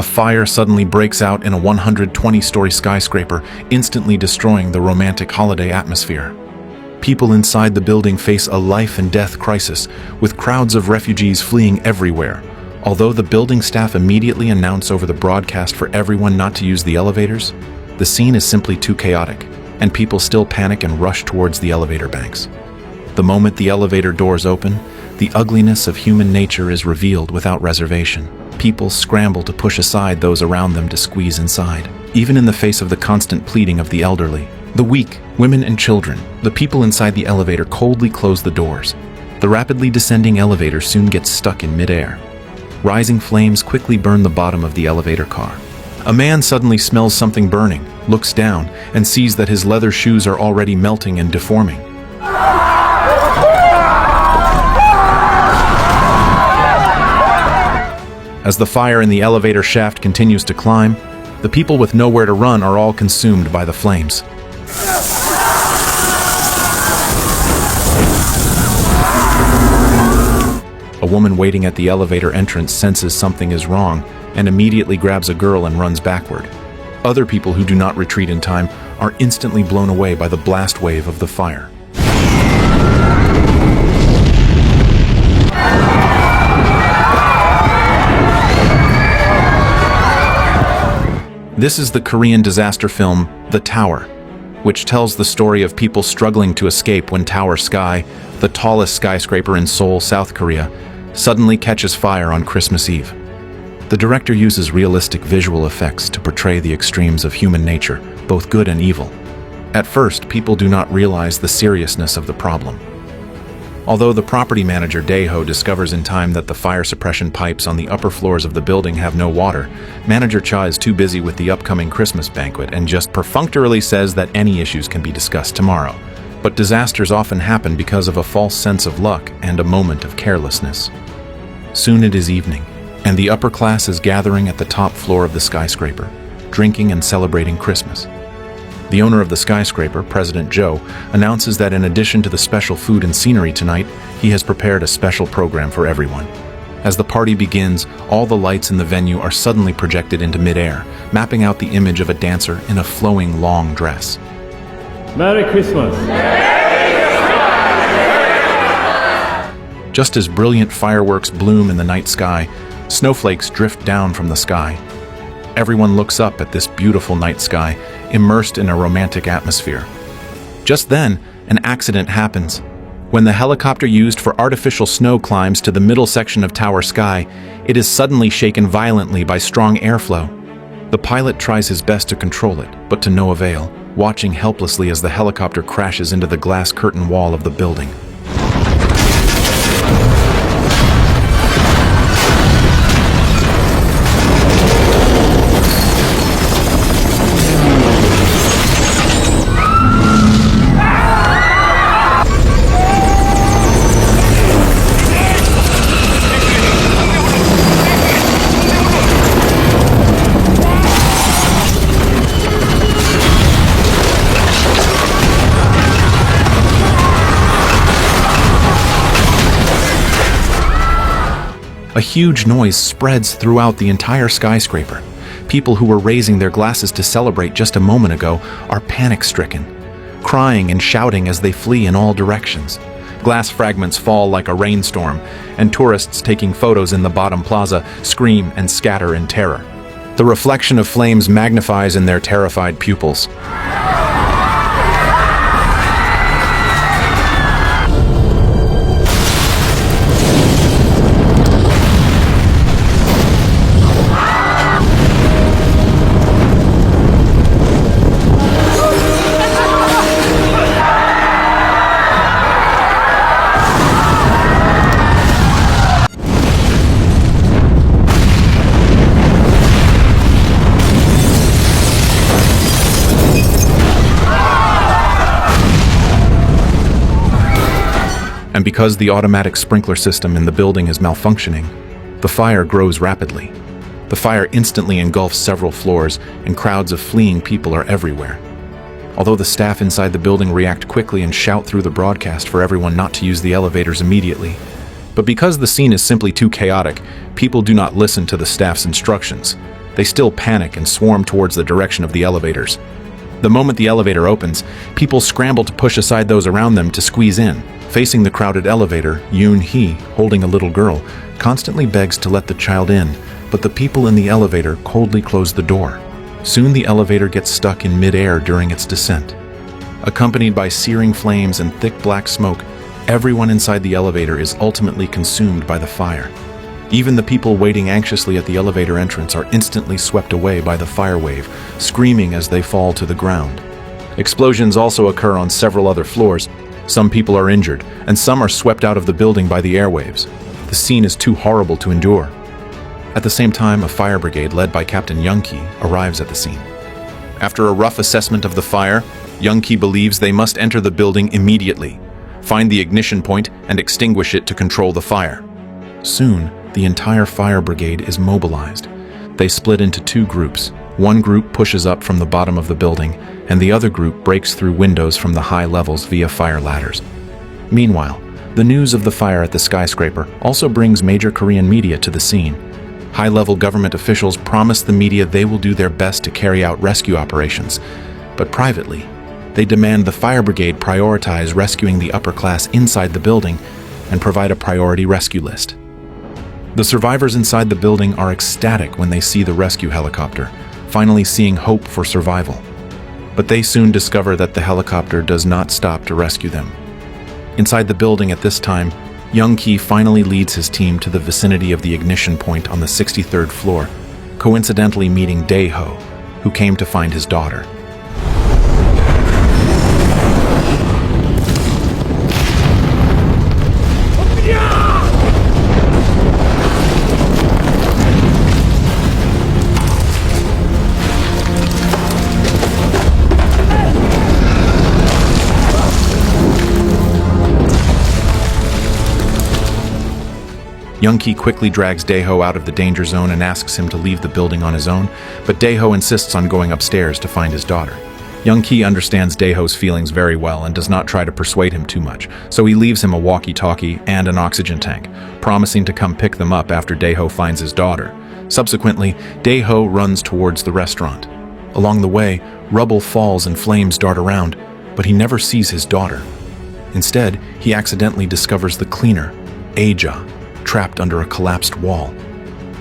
A fire suddenly breaks out in a 120-story skyscraper, instantly destroying the romantic holiday atmosphere. People inside the building face a life-and-death crisis, with crowds of refugees fleeing everywhere. Although the building staff immediately announce over the broadcast for everyone not to use the elevators, the scene is simply too chaotic, and people still panic and rush towards the elevator banks. The moment the elevator doors open, the ugliness of human nature is revealed without reservation. People scramble to push aside those around them to squeeze inside, even in the face of the constant pleading of the elderly. The weak, women and children, the people inside the elevator coldly close the doors. The rapidly descending elevator soon gets stuck in midair. Rising flames quickly burn the bottom of the elevator car. A man suddenly smells something burning, looks down, and sees that his leather shoes are already melting and deforming. As the fire in the elevator shaft continues to climb, the people with nowhere to run are all consumed by the flames. A woman waiting at the elevator entrance senses something is wrong and immediately grabs a girl and runs backward. Other people who do not retreat in time are instantly blown away by the blast wave of the fire. This is the Korean disaster film, The Tower, which tells the story of people struggling to escape when Tower Sky, the tallest skyscraper in Seoul, South Korea, suddenly catches fire on Christmas Eve. The director uses realistic visual effects to portray the extremes of human nature, both good and evil. At first, people do not realize the seriousness of the problem. Although the property manager Daeho discovers in time that the fire suppression pipes on the upper floors of the building have no water, Manager Cha is too busy with the upcoming Christmas banquet and just perfunctorily says that any issues can be discussed tomorrow. But disasters often happen because of a false sense of luck and a moment of carelessness. Soon it is evening, and the upper class is gathering at the top floor of the skyscraper, drinking and celebrating Christmas. The owner of the skyscraper, President Joe, announces that in addition to the special food and scenery tonight, he has prepared a special program for everyone. As the party begins, all the lights in the venue are suddenly projected into midair, mapping out the image of a dancer in a flowing long dress. Merry Christmas! Just as brilliant fireworks bloom in the night sky, snowflakes drift down from the sky. Everyone looks up at this beautiful night sky, immersed in a romantic atmosphere. Just then, an accident happens. When the helicopter used for artificial snow climbs to the middle section of Tower Sky, it is suddenly shaken violently by strong airflow. The pilot tries his best to control it, but to no avail, watching helplessly as the helicopter crashes into the glass curtain wall of the building. A huge noise spreads throughout the entire skyscraper. People who were raising their glasses to celebrate just a moment ago are panic-stricken, crying and shouting as they flee in all directions. Glass fragments fall like a rainstorm, and tourists taking photos in the bottom plaza scream and scatter in terror. The reflection of flames magnifies in their terrified pupils. And because the automatic sprinkler system in the building is malfunctioning, the fire grows rapidly. The fire instantly engulfs several floors, and crowds of fleeing people are everywhere. Although the staff inside the building react quickly and shout through the broadcast for everyone not to use the elevators immediately, but because the scene is simply too chaotic, people do not listen to the staff's instructions. They still panic and swarm towards the direction of the elevators. The moment the elevator opens, people scramble to push aside those around them to squeeze in. Facing the crowded elevator, Yoon-hee, holding a little girl, constantly begs to let the child in, but the people in the elevator coldly close the door. Soon the elevator gets stuck in mid-air during its descent. Accompanied by searing flames and thick black smoke, everyone inside the elevator is ultimately consumed by the fire. Even the people waiting anxiously at the elevator entrance are instantly swept away by the fire wave, screaming as they fall to the ground. Explosions also occur on several other floors. Some people are injured, and some are swept out of the building by the airwaves. The scene is too horrible to endure. At the same time, a fire brigade led by Captain Young-ki arrives at the scene. After a rough assessment of the fire, Young-ki believes they must enter the building immediately, find the ignition point, and extinguish it to control the fire. Soon, the entire fire brigade is mobilized. They split into two groups. One group pushes up from the bottom of the building, and the other group breaks through windows from the high levels via fire ladders. Meanwhile, the news of the fire at the skyscraper also brings major Korean media to the scene. High-level government officials promise the media they will do their best to carry out rescue operations, but privately, they demand the fire brigade prioritize rescuing the upper class inside the building and provide a priority rescue list. The survivors inside the building are ecstatic when they see the rescue helicopter, finally seeing hope for survival. But they soon discover that the helicopter does not stop to rescue them. Inside the building at this time, Young-ki finally leads his team to the vicinity of the ignition point on the 63rd floor, coincidentally meeting Dae-ho, who came to find his daughter. Young-ki quickly drags Dae-ho out of the danger zone and asks him to leave the building on his own, but Dae-ho insists on going upstairs to find his daughter. Young-ki understands Dae-ho's feelings very well and does not try to persuade him too much, so he leaves him a walkie-talkie and an oxygen tank, promising to come pick them up after Dae-ho finds his daughter. Subsequently, Dae-ho runs towards the restaurant. Along the way, rubble falls and flames dart around, but he never sees his daughter. Instead, he accidentally discovers the cleaner, Aja, trapped under a collapsed wall.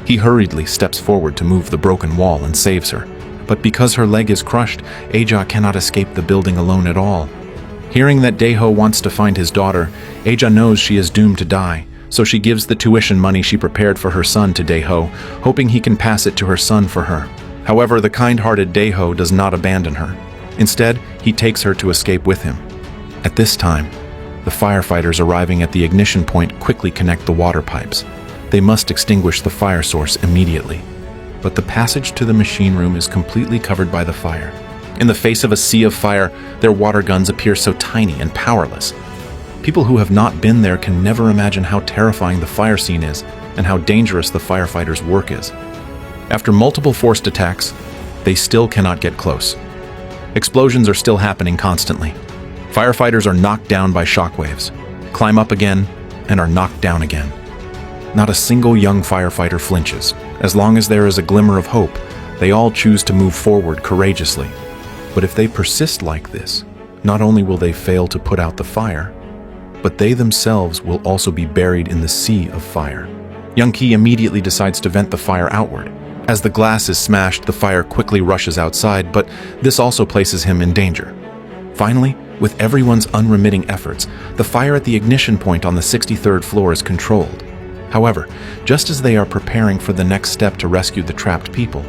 He hurriedly steps forward to move the broken wall and saves her, but because her leg is crushed, Aja cannot escape the building alone at all. Hearing that Dae-ho wants to find his daughter, Aja knows she is doomed to die, so she gives the tuition money she prepared for her son to Dae-ho, hoping he can pass it to her son for her. However, the kind-hearted Dae-ho does not abandon her. Instead, he takes her to escape with him. At this time, the firefighters arriving at the ignition point quickly connect the water pipes. They must extinguish the fire source immediately. But the passage to the machine room is completely covered by the fire. In the face of a sea of fire, their water guns appear so tiny and powerless. People who have not been there can never imagine how terrifying the fire scene is and how dangerous the firefighters' work is. After multiple forced attacks, they still cannot get close. Explosions are still happening constantly. Firefighters are knocked down by shockwaves, climb up again, and are knocked down again. Not a single young firefighter flinches. As long as there is a glimmer of hope, they all choose to move forward courageously. But if they persist like this, not only will they fail to put out the fire, but they themselves will also be buried in the sea of fire. Young-ki immediately decides to vent the fire outward. As the glass is smashed, the fire quickly rushes outside, but this also places him in danger. Finally, with everyone's unremitting efforts, the fire at the ignition point on the 63rd floor is controlled. However, just as they are preparing for the next step to rescue the trapped people,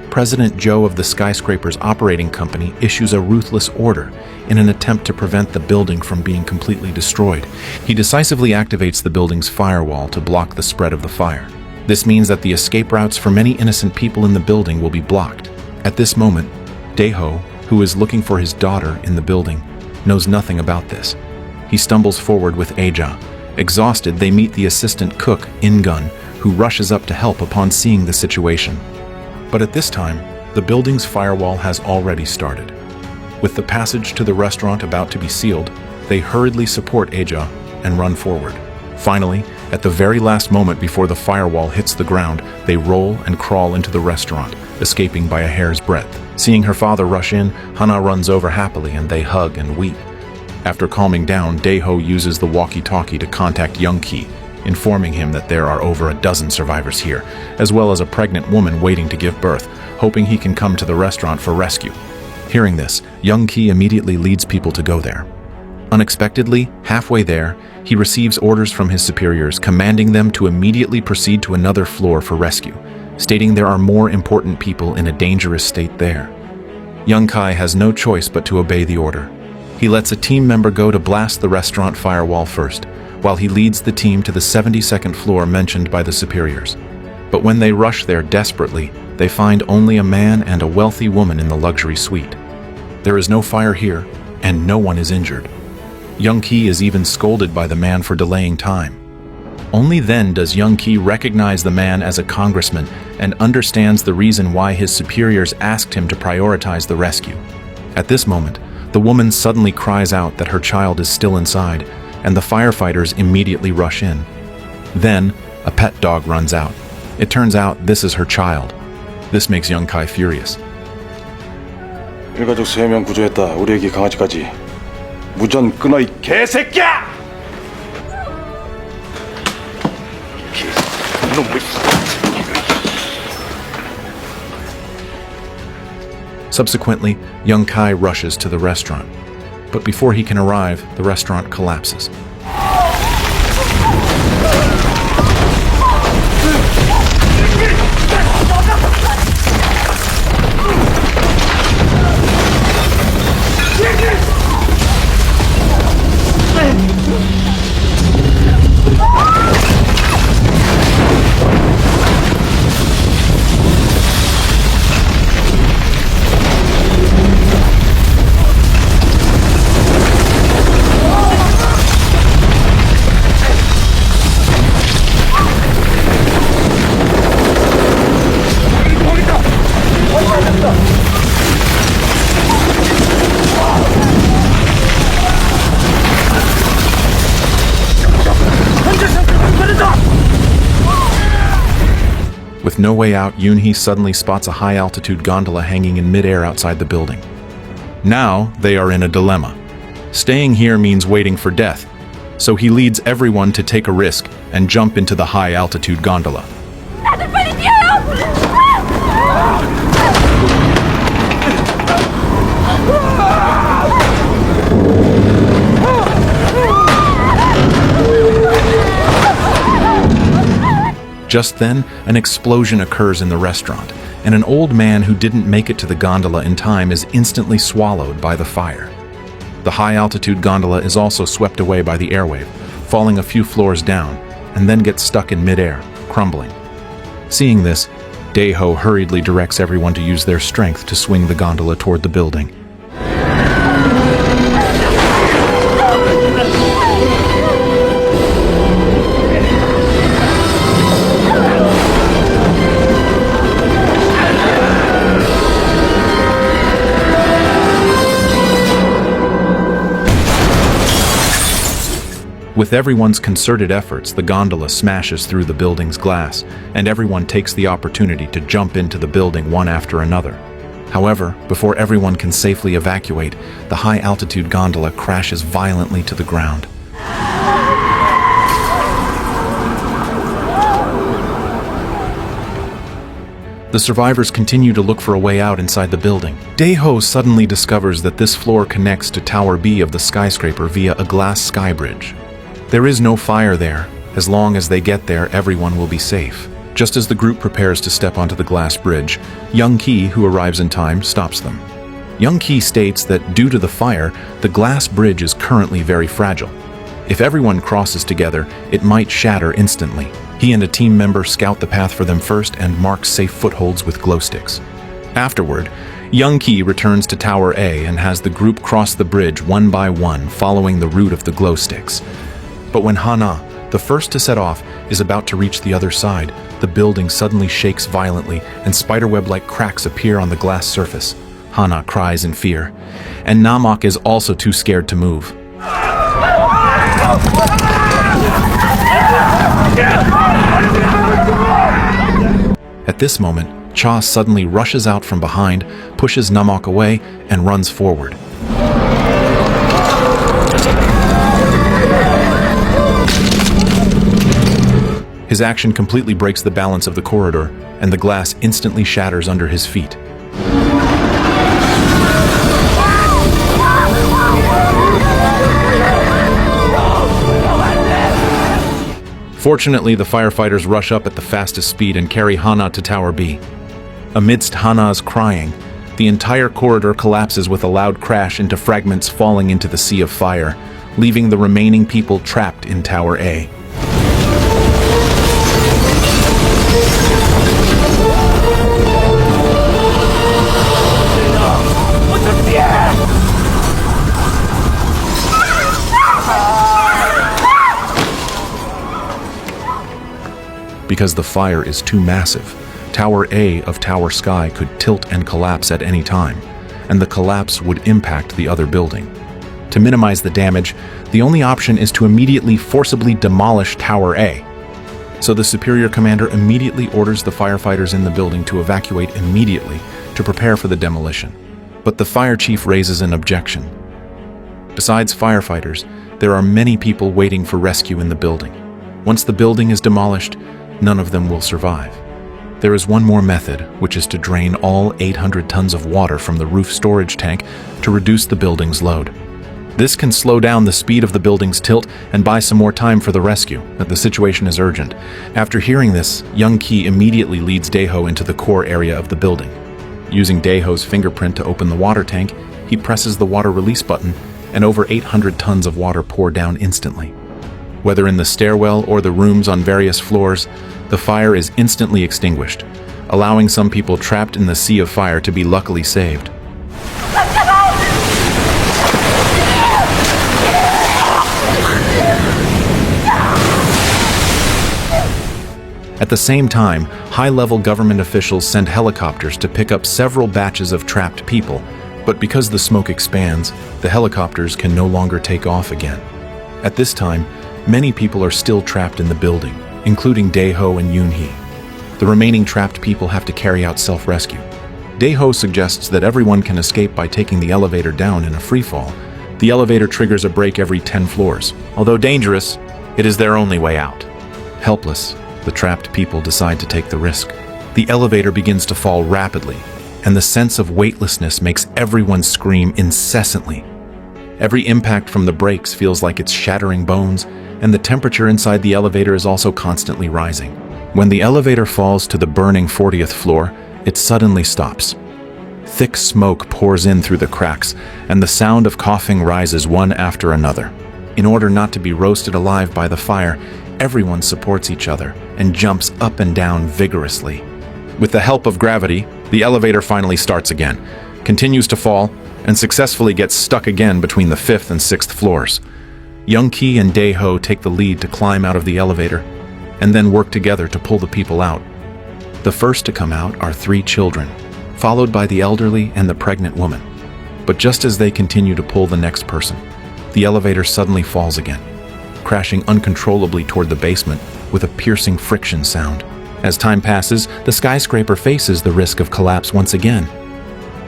President Joe of the skyscraper's operating company issues a ruthless order in an attempt to prevent the building from being completely destroyed. He decisively activates the building's firewall to block the spread of the fire. This means that the escape routes for many innocent people in the building will be blocked. At this moment, Dae-ho, who is looking for his daughter in the building, knows nothing about this. He stumbles forward with Aja. Exhausted, they meet the assistant cook, In-gun, who rushes up to help upon seeing the situation. But at this time, the building's firewall has already started. With the passage to the restaurant about to be sealed, they hurriedly support Aja and run forward. Finally, at the very last moment before the firewall hits the ground, they roll and crawl into the restaurant, escaping by a hair's breadth. Seeing her father rush in, Hana runs over happily and they hug and weep. After calming down, Daeho uses the walkie-talkie to contact Young-ki, informing him that there are over a dozen survivors here, as well as a pregnant woman waiting to give birth, hoping he can come to the restaurant for rescue. Hearing this, Young-ki immediately leads people to go there. Unexpectedly, halfway there, he receives orders from his superiors commanding them to immediately proceed to another floor for rescue, stating there are more important people in a dangerous state there. Young-kai has no choice but to obey the order. He lets a team member go to blast the restaurant firewall first, while he leads the team to the 72nd floor mentioned by the superiors. But when they rush there desperately, they find only a man and a wealthy woman in the luxury suite. There is no fire here, and no one is injured. Young-ki is even scolded by the man for delaying time. Only then does Young-ki recognize the man as a congressman and understands the reason why his superiors asked him to prioritize the rescue. At this moment, the woman suddenly cries out that her child is still inside, and the firefighters immediately rush in. Then, a pet dog runs out. It turns out this is her child. This makes Young-kai furious. 일가족 3명 구조했다. 우리 애기 강아지까지. 무전 끊어 이 개새끼야! Subsequently, Young-kai rushes to the restaurant. But before he can arrive, the restaurant collapses. With no way out, Yoon-hee suddenly spots a high-altitude gondola hanging in midair outside the building. Now, they are in a dilemma. Staying here means waiting for death, so he leads everyone to take a risk and jump into the high-altitude gondola. Just then, an explosion occurs in the restaurant, and an old man who didn't make it to the gondola in time is instantly swallowed by the fire. The high-altitude gondola is also swept away by the airwave, falling a few floors down, and then gets stuck in midair, crumbling. Seeing this, Daeho hurriedly directs everyone to use their strength to swing the gondola toward the building. With everyone's concerted efforts, the gondola smashes through the building's glass, and everyone takes the opportunity to jump into the building one after another. However, before everyone can safely evacuate, the high-altitude gondola crashes violently to the ground. The survivors continue to look for a way out inside the building. Daeho suddenly discovers that this floor connects to Tower B of the skyscraper via a glass sky bridge. There is no fire there. As long as they get there, everyone will be safe. Just as the group prepares to step onto the glass bridge, Young-ki, who arrives in time, stops them. Young-ki states that due to the fire, the glass bridge is currently very fragile. If everyone crosses together, it might shatter instantly. He and a team member scout the path for them first and mark safe footholds with glow sticks. Afterward, Young-ki returns to Tower A and has the group cross the bridge one by one, following the route of the glow sticks. But when Hana, the first to set off, is about to reach the other side, the building suddenly shakes violently and spiderweb-like cracks appear on the glass surface. Hana cries in fear, and Namok is also too scared to move. At this moment, Cha suddenly rushes out from behind, pushes Namok away, and runs forward. His action completely breaks the balance of the corridor, and the glass instantly shatters under his feet. Fortunately, the firefighters rush up at the fastest speed and carry Hana to Tower B. Amidst Hana's crying, the entire corridor collapses with a loud crash into fragments falling into the sea of fire, leaving the remaining people trapped in Tower A. Because the fire is too massive, Tower A of Tower Sky could tilt and collapse at any time, and the collapse would impact the other building. To minimize the damage, the only option is to immediately forcibly demolish Tower A. So the Superior Commander immediately orders the firefighters in the building to evacuate immediately to prepare for the demolition. But the Fire Chief raises an objection. Besides firefighters, there are many people waiting for rescue in the building. Once the building is demolished, none of them will survive. There is one more method, which is to drain all 800 tons of water from the roof storage tank to reduce the building's load. This can slow down the speed of the building's tilt and buy some more time for the rescue, but the situation is urgent. After hearing this, Young Ki immediately leads Daeho into the core area of the building. Using Daeho's fingerprint to open the water tank, he presses the water release button, and over 800 tons of water pour down instantly. Whether in the stairwell or the rooms on various floors, the fire is instantly extinguished, allowing some people trapped in the sea of fire to be luckily saved. At the same time, high-level government officials send helicopters to pick up several batches of trapped people, but because the smoke expands, the helicopters can no longer take off again. At this time, many people are still trapped in the building, including Daeho and Yoonhee. The remaining trapped people have to carry out self-rescue. Daeho suggests that everyone can escape by taking the elevator down in a freefall. The elevator triggers a break every 10 floors. Although dangerous, it is their only way out. Helpless, the trapped people decide to take the risk. The elevator begins to fall rapidly, and the sense of weightlessness makes everyone scream incessantly. Every impact from the brakes feels like it's shattering bones, and the temperature inside the elevator is also constantly rising. When the elevator falls to the burning 40th floor, it suddenly stops. Thick smoke pours in through the cracks, and the sound of coughing rises one after another. In order not to be roasted alive by the fire, everyone supports each other and jumps up and down vigorously. With the help of gravity, the elevator finally starts again, continues to fall, and successfully gets stuck again between the 5th and 6th floors. Young Ki and Daeho take the lead to climb out of the elevator, and then work together to pull the people out. The first to come out are 3 children, followed by the elderly and the pregnant woman. But just as they continue to pull the next person, the elevator suddenly falls again, crashing uncontrollably toward the basement with a piercing friction sound. As time passes, the skyscraper faces the risk of collapse once again.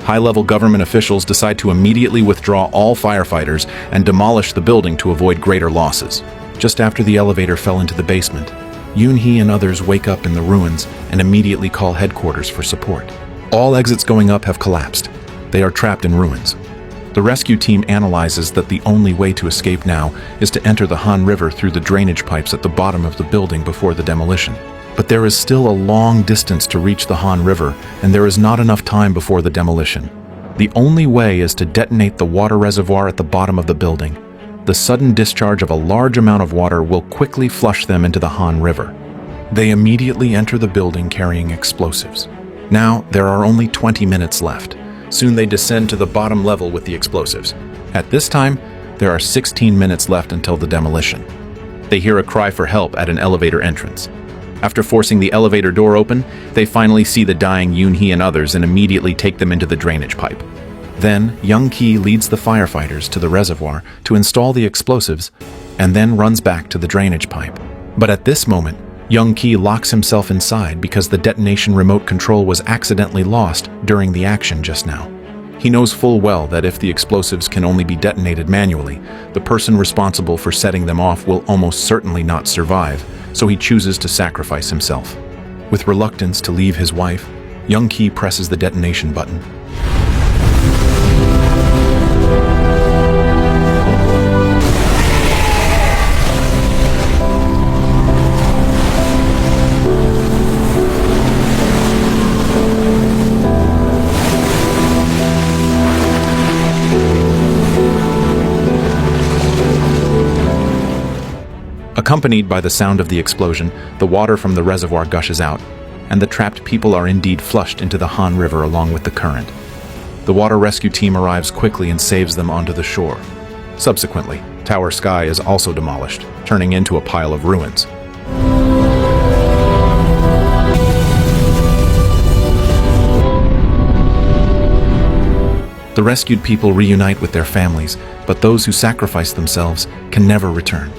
High-level government officials decide to immediately withdraw all firefighters and demolish the building to avoid greater losses. Just after the elevator fell into the basement, Yoonhee and others wake up in the ruins and immediately call headquarters for support. All exits going up have collapsed. They are trapped in ruins. The rescue team analyzes that the only way to escape now is to enter the Han River through the drainage pipes at the bottom of the building before the demolition. But there is still a long distance to reach the Han River, and there is not enough time before the demolition. The only way is to detonate the water reservoir at the bottom of the building. The sudden discharge of a large amount of water will quickly flush them into the Han River. They immediately enter the building carrying explosives. Now, there are only 20 minutes left. Soon they descend to the bottom level with the explosives. At this time, there are 16 minutes left until the demolition. They hear a cry for help at an elevator entrance. After forcing the elevator door open, they finally see the dying Yoonhee and others and immediately take them into the drainage pipe. Then, Young Ki leads the firefighters to the reservoir to install the explosives and then runs back to the drainage pipe. But at this moment, Young Ki locks himself inside because the detonation remote control was accidentally lost during the action just now. He knows full well that if the explosives can only be detonated manually, the person responsible for setting them off will almost certainly not survive, so he chooses to sacrifice himself. With reluctance to leave his wife, Young Ki presses the detonation button. Accompanied by the sound of the explosion, the water from the reservoir gushes out, and the trapped people are indeed flushed into the Han River along with the current. The water rescue team arrives quickly and saves them onto the shore. Subsequently, Tower Sky is also demolished, turning into a pile of ruins. The rescued people reunite with their families, but those who sacrifice themselves can never return.